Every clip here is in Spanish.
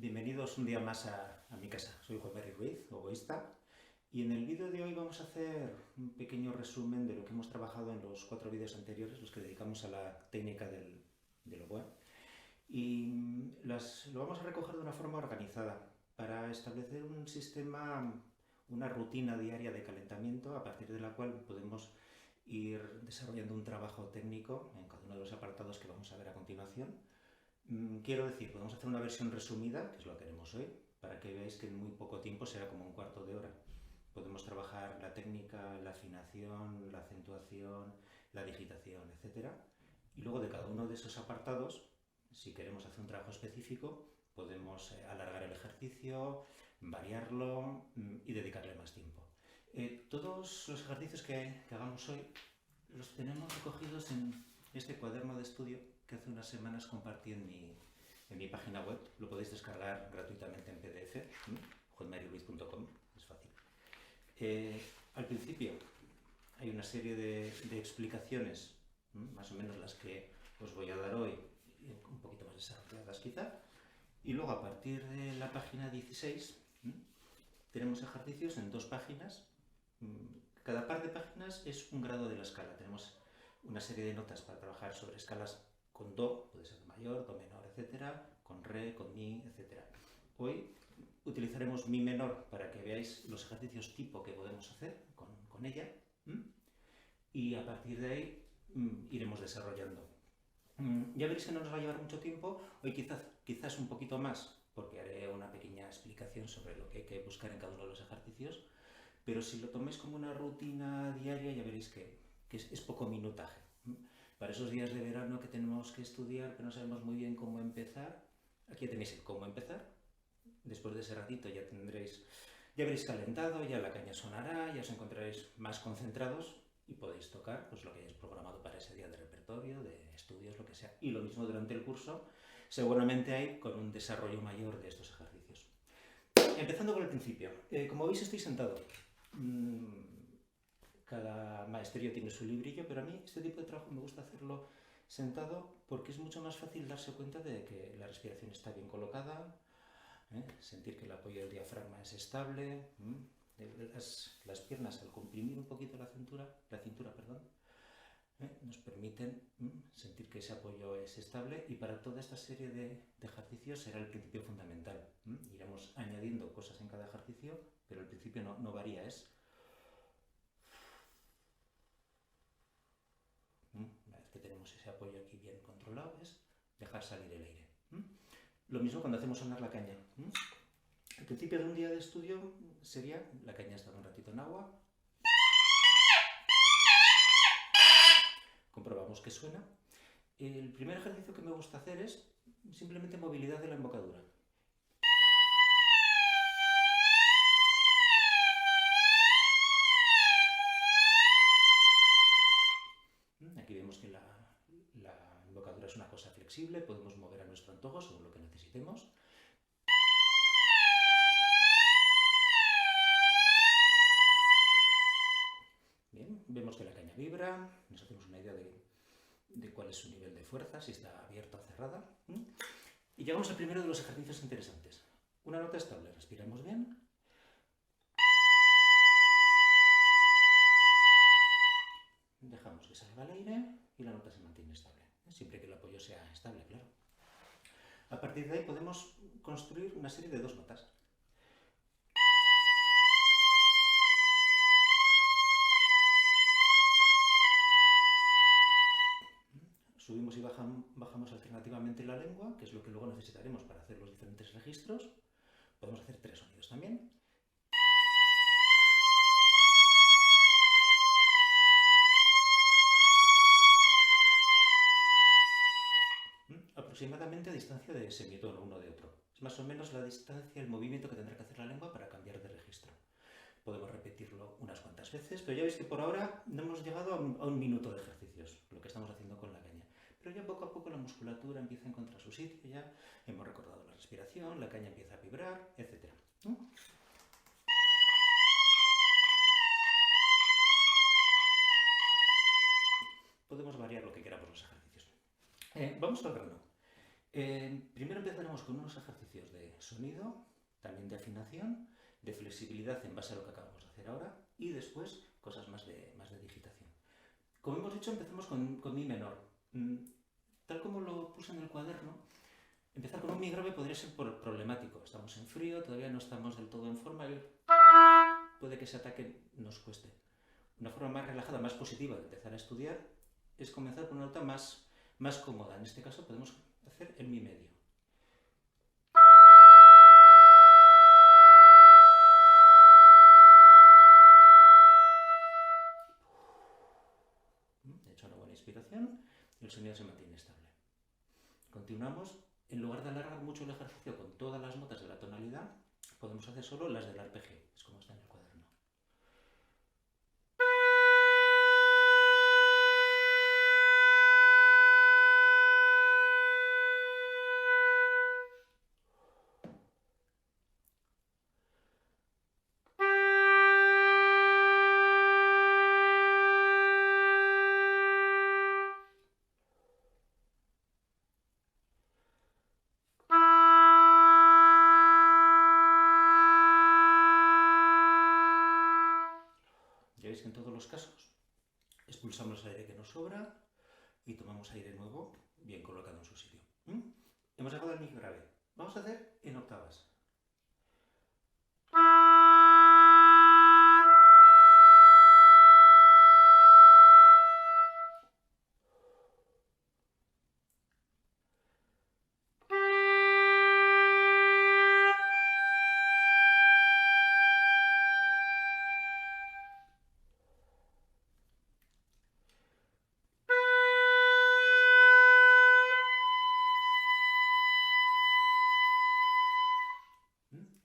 Bienvenidos un día más a mi casa. Soy Juan Mari Ruiz, oboísta, y en el vídeo de hoy vamos a hacer un pequeño resumen de lo que hemos trabajado en los 4 vídeos anteriores, los que dedicamos a la técnica del oboe. Y lo vamos a recoger de una forma organizada para establecer un sistema, una rutina diaria de calentamiento a partir de la cual podemos ir desarrollando un trabajo técnico en cada uno de los apartados que vamos a ver a continuación. Quiero decir, podemos hacer una versión resumida, que es lo que haremos hoy, para que veáis que en muy poco tiempo, será como un cuarto de hora. Podemos trabajar la técnica, la afinación, la acentuación, la digitación, etc. Y luego de cada uno de esos apartados, si queremos hacer un trabajo específico, podemos alargar el ejercicio, variarlo y dedicarle más tiempo. Todos los ejercicios que hagamos hoy los tenemos recogidos en este cuaderno de estudio que hace unas semanas compartí en mi página web. Lo podéis descargar gratuitamente en PDF, juanmariruiz.com, es fácil. Al principio hay una serie de explicaciones, más o menos las que os voy a dar hoy, un poquito más desarrolladas quizá, y luego a partir de la página 16 tenemos ejercicios en 2 páginas. Cada par de páginas es un grado de la escala. Tenemos una serie de notas para trabajar sobre escalas con do, puede ser mayor, do menor, etc., con re, con mi, etc. Hoy utilizaremos mi menor para que veáis los ejercicios tipo que podemos hacer con ella, y a partir de ahí iremos desarrollando. Ya veréis que no nos va a llevar mucho tiempo, hoy quizás un poquito más, porque haré una pequeña explicación sobre lo que hay que buscar en cada uno de los ejercicios, pero si lo toméis como una rutina diaria ya veréis que es poco minutaje. Para esos días de verano que tenemos que estudiar, pero no sabemos muy bien cómo empezar, aquí ya tenéis el cómo empezar. Después de ese ratito ya veréis calentado, ya la caña sonará, ya os encontraréis más concentrados y podéis tocar pues lo que hayáis programado para ese día de repertorio, de estudios, lo que sea. Y lo mismo durante el curso, seguramente hay con un desarrollo mayor de estos ejercicios. Empezando por el principio. Como veis estoy sentado. Cada maestrillo tiene su librillo, pero a mí este tipo de trabajo me gusta hacerlo sentado porque es mucho más fácil darse cuenta de que la respiración está bien colocada, sentir que el apoyo del diafragma es estable, las piernas al comprimir un poquito la cintura, nos permiten sentir que ese apoyo es estable, y para toda esta serie de ejercicios será el principio fundamental. Iremos añadiendo cosas en cada ejercicio, pero el principio no varía, es una vez que tenemos ese apoyo aquí bien controlado, es dejar salir el aire. Lo mismo cuando hacemos sonar la caña. El principio de un día de estudio sería, la caña está un ratito en agua, comprobamos que suena. El primer ejercicio que me gusta hacer es simplemente movilidad de la embocadura. Aquí vemos que la embocadura es una cosa flexible, podemos mover a nuestro antojo según lo que necesitemos. Bien, vemos que la caña vibra, nos hacemos una idea de cuál es su nivel de fuerza, si está abierta o cerrada. Y llegamos al primero de los ejercicios interesantes. Una nota estable, respiramos bien. Dejamos que salga el aire y la nota se mantiene estable, siempre que el apoyo sea estable, claro. A partir de ahí podemos construir una serie de 2 notas. Subimos y bajamos alternativamente la lengua, que es lo que luego necesitaremos para hacer los diferentes registros. Podemos hacer 3 sonidos también. Aproximadamente a distancia de semitono uno de otro. Es más o menos la distancia, el movimiento que tendrá que hacer la lengua para cambiar de registro. Podemos repetirlo unas cuantas veces, pero ya veis que por ahora no hemos llegado a un minuto de ejercicios, lo que estamos haciendo con la caña. Pero ya poco a poco la musculatura empieza a encontrar su sitio, ya hemos recordado la respiración, la caña empieza a vibrar, etc. Podemos variar lo que queramos los ejercicios. Vamos al grano. Primero empezaremos con unos ejercicios de sonido, también de afinación, de flexibilidad en base a lo que acabamos de hacer ahora y después cosas más de digitación. Como hemos dicho, empezamos con mi menor. Tal como lo puse en el cuaderno, empezar con un mi grave podría ser problemático. Estamos en frío, todavía no estamos del todo en forma y puede que ese ataque nos cueste. Una forma más relajada, más positiva de empezar a estudiar es comenzar con una nota más cómoda. En este caso podemos hacer el mi medio. He hecho una buena inspiración y el sonido se mantiene estable. Continuamos. En lugar de alargar mucho el ejercicio con todas las notas de la tonalidad, podemos hacer solo las del arpegio. Es como está en el cuaderno. Ya veis que en todos los casos expulsamos el aire que nos sobra y tomamos aire nuevo bien colocado en su sitio. Hemos llegado al mi grave. Vamos a hacer en octavas.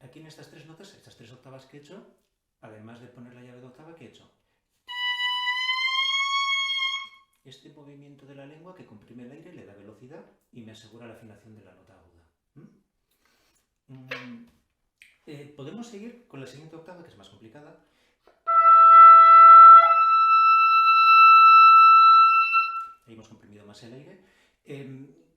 Aquí en estas tres notas, estas tres octavas que he hecho, además de poner la llave de octava, ¿qué he hecho? Este movimiento de la lengua que comprime el aire, le da velocidad y me asegura la afinación de la nota aguda. Podemos seguir con la siguiente octava, que es más complicada. Ahí hemos comprimido más el aire.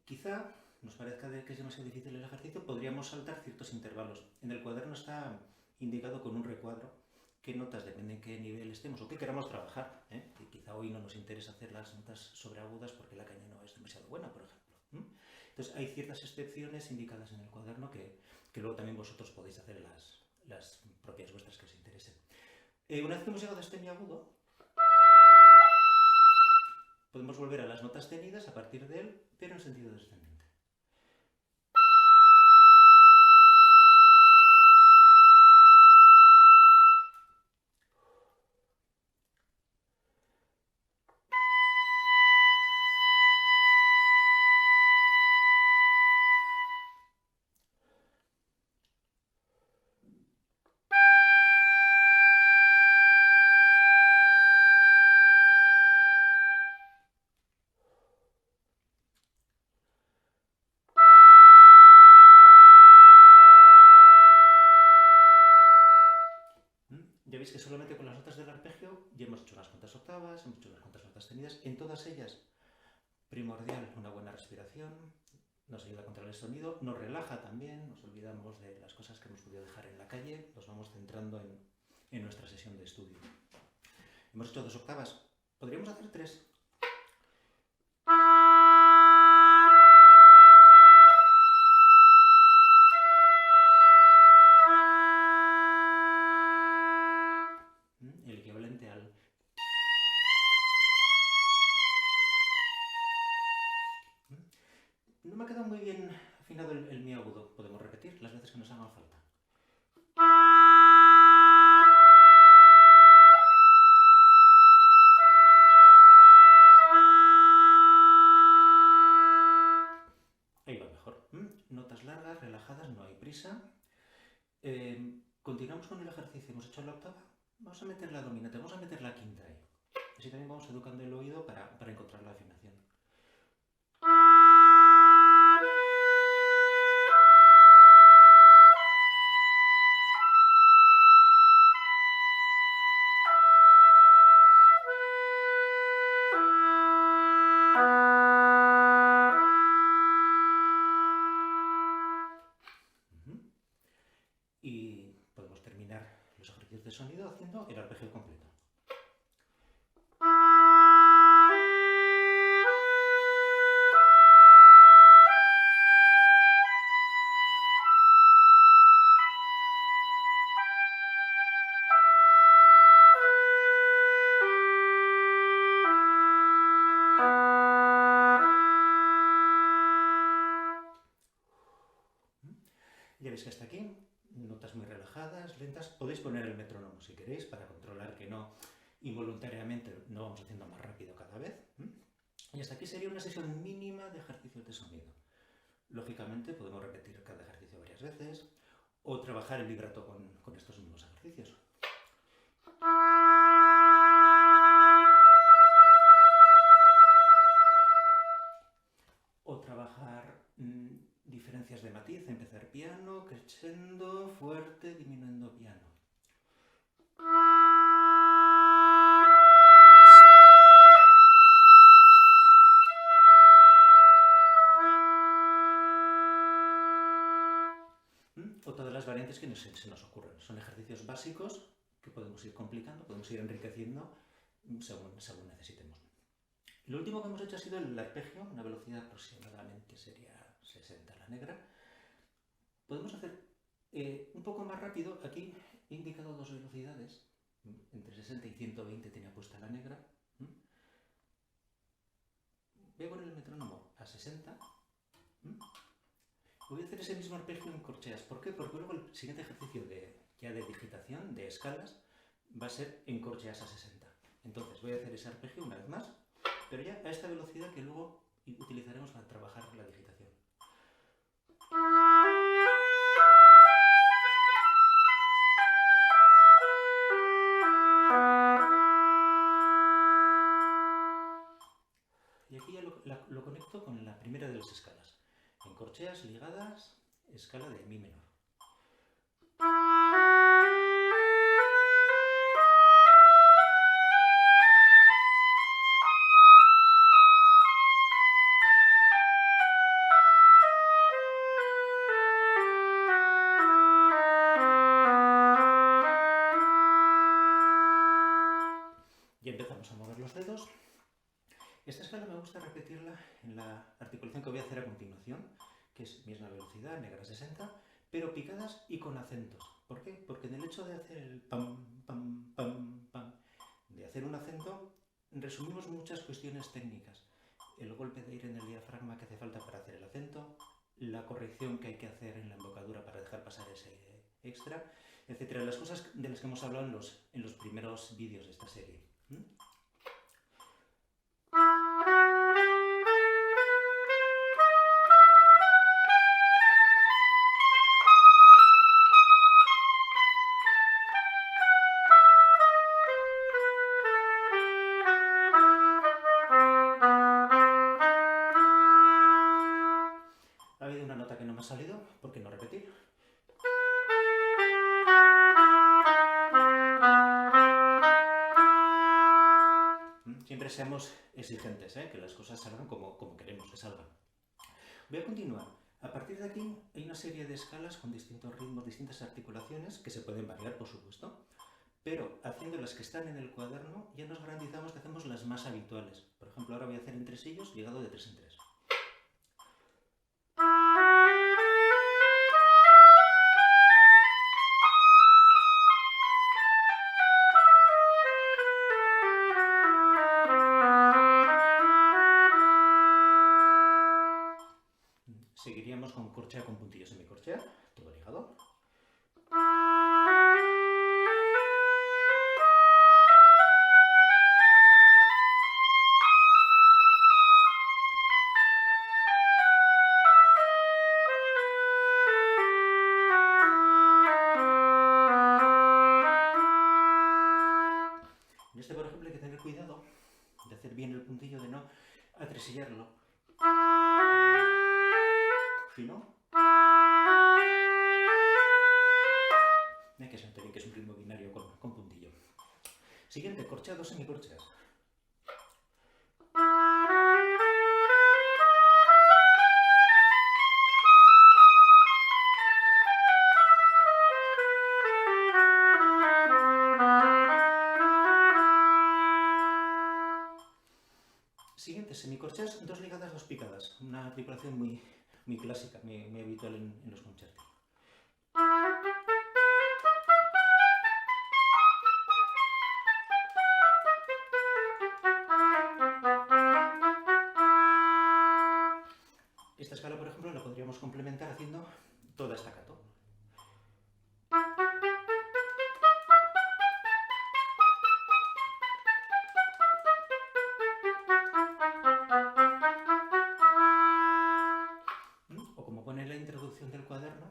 Quizá nos parezca que es demasiado difícil el ejercicio, podríamos saltar ciertos intervalos. En el cuaderno está indicado con un recuadro qué notas, depende en qué nivel estemos o qué queramos trabajar. Y quizá hoy no nos interesa hacer las notas sobreagudas porque la caña no es demasiado buena, por ejemplo. Entonces hay ciertas excepciones indicadas en el cuaderno que luego también vosotros podéis hacer las propias vuestras que os interesen. Una vez que hemos llegado a este mi agudo, podemos volver a las notas tenidas a partir de él, pero en sentido descendente. Ya veis que solamente con las notas del arpegio ya hemos hecho unas cuantas octavas, hemos hecho unas cuantas notas tenidas. En todas ellas, primordial una buena respiración, nos ayuda a controlar el sonido, nos relaja también, nos olvidamos de las cosas que hemos podido dejar en la calle, nos vamos centrando en nuestra sesión de estudio. Hemos hecho 2 octavas, podríamos hacer 3. El equivalente al... No me ha quedado muy bien afinado el mi agudo. Podemos repetir las veces que nos hagan falta. Ahí va mejor. Notas largas, relajadas, no hay prisa. Continuamos con el ejercicio. Hemos hecho la octava. Vamos a meter la dominante, vamos a meter la quinta ahí. Así también vamos educando el oído para encontrar la afinación. sonido haciendo el arpegio completo. Ya veis que hasta aquí, notas muy relajadas, lentas. Podéis poner el metrónomo si queréis para controlar que no involuntariamente no vamos haciendo más rápido cada vez. Y hasta aquí sería una sesión mínima de ejercicios de sonido. Lógicamente podemos repetir cada ejercicio varias veces o trabajar el vibrato con estos mismos ejercicios. O trabajar diferencias de matiz, empezar piano, crescendo, fuerte, disminuyendo piano. O todas las variantes que se nos ocurren. Son ejercicios básicos que podemos ir complicando, podemos ir enriqueciendo según necesitemos. Lo último que hemos hecho ha sido el arpegio, una velocidad aproximadamente sería 60 la negra. Podemos hacer un poco más rápido. Aquí he indicado dos velocidades, entre 60 y 120 tenía puesta la negra. Voy a poner el metrónomo a 60. Voy a hacer ese mismo arpegio en corcheas. ¿Por qué? Porque luego el siguiente ejercicio ya de digitación, de escalas, va a ser en corcheas a 60. Entonces voy a hacer ese arpegio una vez más, pero ya a esta velocidad que luego utilizaremos para trabajar la digitación. Y aquí ya lo conecto con la primera de las escalas. En corcheas ligadas, escala de mi menor. Y empezamos a mover los dedos. Esta escala me gusta repetirla en la articulación que voy a hacer a continuación, que es misma velocidad, negra 60, pero picadas y con acentos. ¿Por qué? Porque en el hecho de hacer el pam, pam, pam, pam, de hacer un acento, resumimos muchas cuestiones técnicas. El golpe de aire en el diafragma que hace falta para hacer el acento, la corrección que hay que hacer en la embocadura para dejar pasar ese extra, etc. Las cosas de las que hemos hablado en los primeros vídeos de esta serie. Ha habido una nota que no me ha salido, ¿por qué no repetir? Siempre seamos exigentes, que las cosas salgan como queremos que salgan. Voy a continuar. A partir de aquí hay una serie de escalas con distintos ritmos, distintas articulaciones que se pueden variar, por supuesto, pero haciendo las que están en el cuaderno ya nos garantizamos que hacemos las más habituales. Por ejemplo, ahora voy a hacer en tresillos ligado de 3 en 3. Seguiríamos con corchea con puntillo semicorchea, todo ligado. En este, por ejemplo, hay que tener cuidado de hacer bien el puntillo, de no atresillarlo. Si no, hay que sentir que es un ritmo binario con puntillo. Siguiente, corcheados semicorcheas. picadas, una articulación muy clásica, muy habitual en los concertos. Esta escala, por ejemplo, la podríamos complementar haciendo toda staccato. O como pone en la introducción del cuaderno,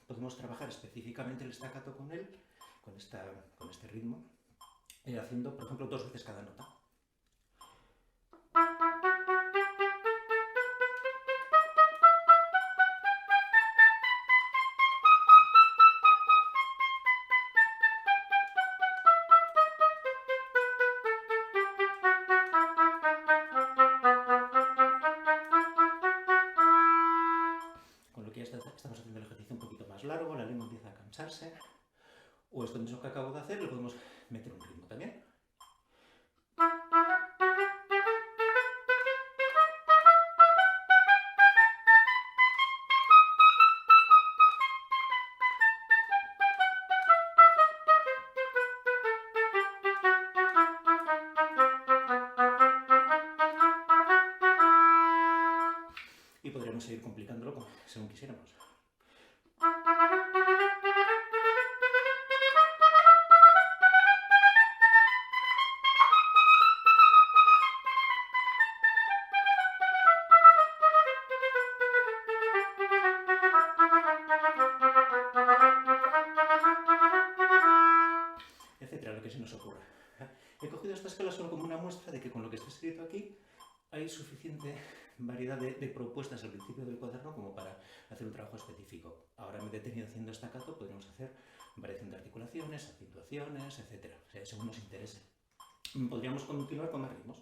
podemos trabajar específicamente el staccato con él, con este ritmo, haciendo, por ejemplo, 2 veces cada nota. Con lo que ya estamos haciendo el ejercicio un poquito más largo, la lengua empieza a cansarse. O esto mismo que acabo de hacer, le podemos meter un ritmo también. Y podríamos seguir complicándolo según quisiéramos. Etcétera, lo que se nos ocurra. He cogido esta escala solo como una muestra de que con lo que está escrito aquí hay suficiente variedad de propuestas al principio del cuaderno como para hacer un trabajo específico. Ahora me he detenido haciendo staccato, podríamos hacer variación de articulaciones, acentuaciones, etc. O sea, según nos interese. Podríamos continuar con más ritmos.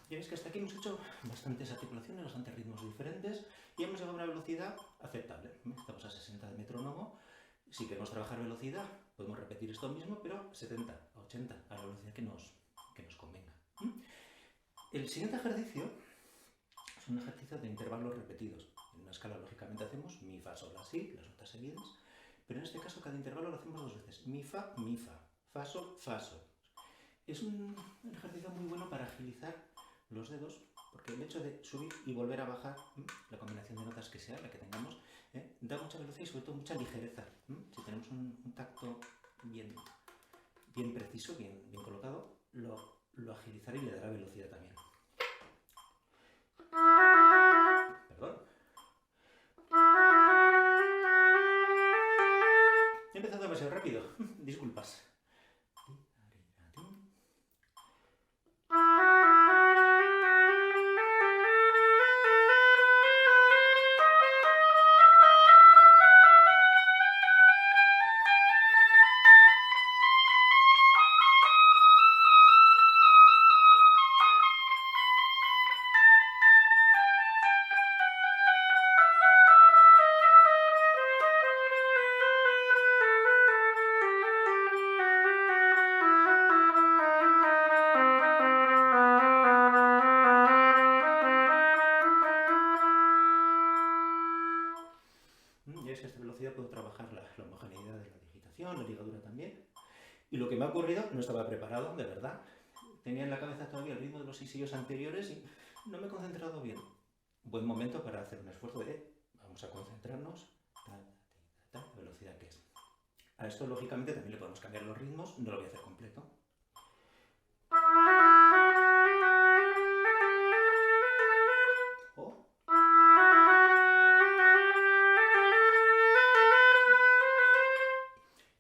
Ya veis que hasta aquí hemos hecho bastantes articulaciones, bastantes ritmos diferentes y hemos llegado a una velocidad aceptable. Estamos a 60 de metrónomo. Si queremos trabajar velocidad, podemos repetir esto mismo, pero 70, 80, a la velocidad que nos convenga. El siguiente ejercicio es un ejercicio de intervalos repetidos. En una escala, lógicamente, hacemos mi, fa, sol, la, si, las notas seguidas, pero en este caso cada intervalo lo hacemos 2 veces. Mi, fa, sol, fa, sol. Es un ejercicio muy bueno para agilizar los dedos, porque el hecho de subir y volver a bajar, la combinación de notas que sea, la que tengamos, da mucha velocidad y sobre todo mucha ligereza. Si tenemos un tacto bien preciso, bien colocado, lo agilizará y le dará velocidad también. Perdón. He empezado demasiado rápido, disculpas. Ya es que a esta velocidad puedo trabajar la homogeneidad de la digitación, la ligadura también. Y lo que me ha ocurrido, no estaba preparado, de verdad. Tenía en la cabeza todavía el ritmo de los isillos anteriores y no me he concentrado bien. Buen momento para hacer un esfuerzo de, vamos a concentrarnos, la velocidad que es. A esto, lógicamente, también le podemos cambiar los ritmos, no lo voy a hacer completo.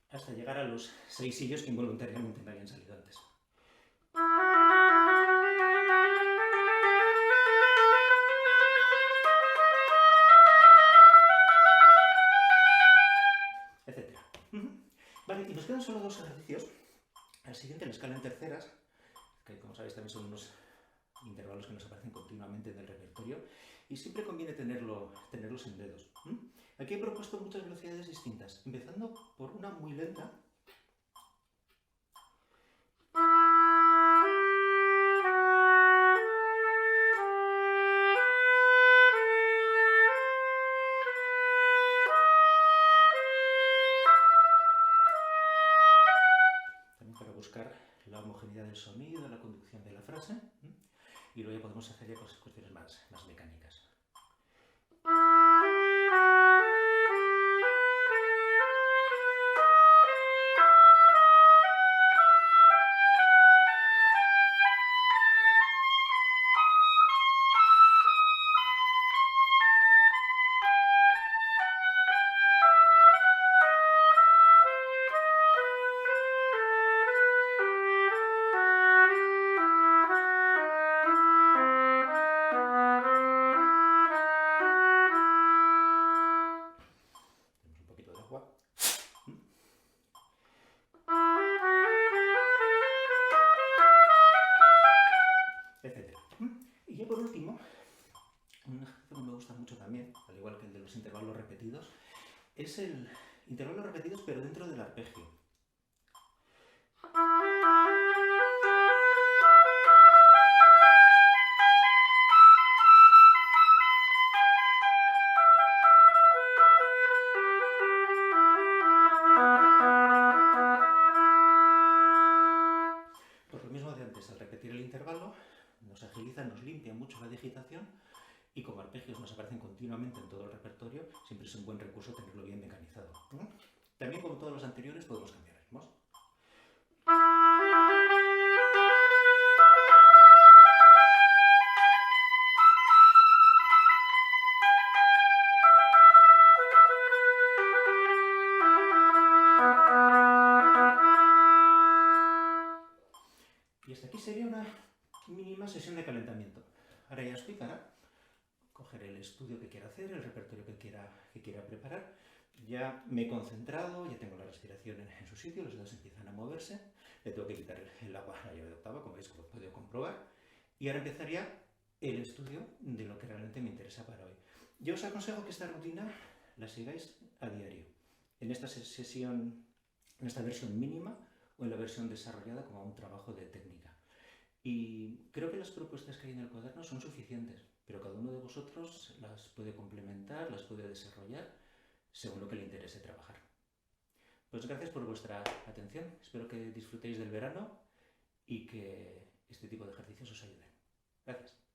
Hasta llegar a los 6 sillos que involuntariamente me habían salido antes. Etcétera. Vale, y nos quedan solo 2 ejercicios Al siguiente, la escala en terceras, que como sabéis también son unos intervalos que nos aparecen continuamente en el repertorio, y siempre conviene tenerlos en dedos. Aquí he propuesto muchas velocidades distintas, empezando por una muy lenta. También para buscar la homogeneidad del sonido, la conducción de la frase. Y luego ya podemos hacer ya cuestiones más mecánicas. Etcétera. Y ya por último, un ejercicio que me gusta mucho también, al igual que el de los intervalos repetidos, es el intervalo repetidos pero dentro del arpegio. Pues lo mismo de antes, al repetir el intervalo, nos agiliza, nos limpia mucho la digitación, y como arpegios nos aparecen continuamente en todo el repertorio, siempre es un buen recurso tenerlo bien mecanizado. También, como todos los anteriores, podemos cambiar ritmos. Y hasta aquí sería una mínima sesión de calentamiento. Ahora ya estoy para coger el estudio que quiera hacer, el repertorio que quiera preparar. Ya me he concentrado, ya tengo la respiración en su sitio, los dedos empiezan a moverse. Le tengo que quitar el agua a la llave de octava, como habéis podido comprobar. Y ahora empezaría el estudio de lo que realmente me interesa para hoy. Yo os aconsejo que esta rutina la sigáis a diario. En esta sesión, en esta versión mínima o en la versión desarrollada como un trabajo de técnica. Y creo que las propuestas que hay en el cuaderno son suficientes, pero cada uno de vosotros las puede complementar, las puede desarrollar según lo que le interese trabajar. Pues gracias por vuestra atención, espero que disfrutéis del verano y que este tipo de ejercicios os ayuden. Gracias.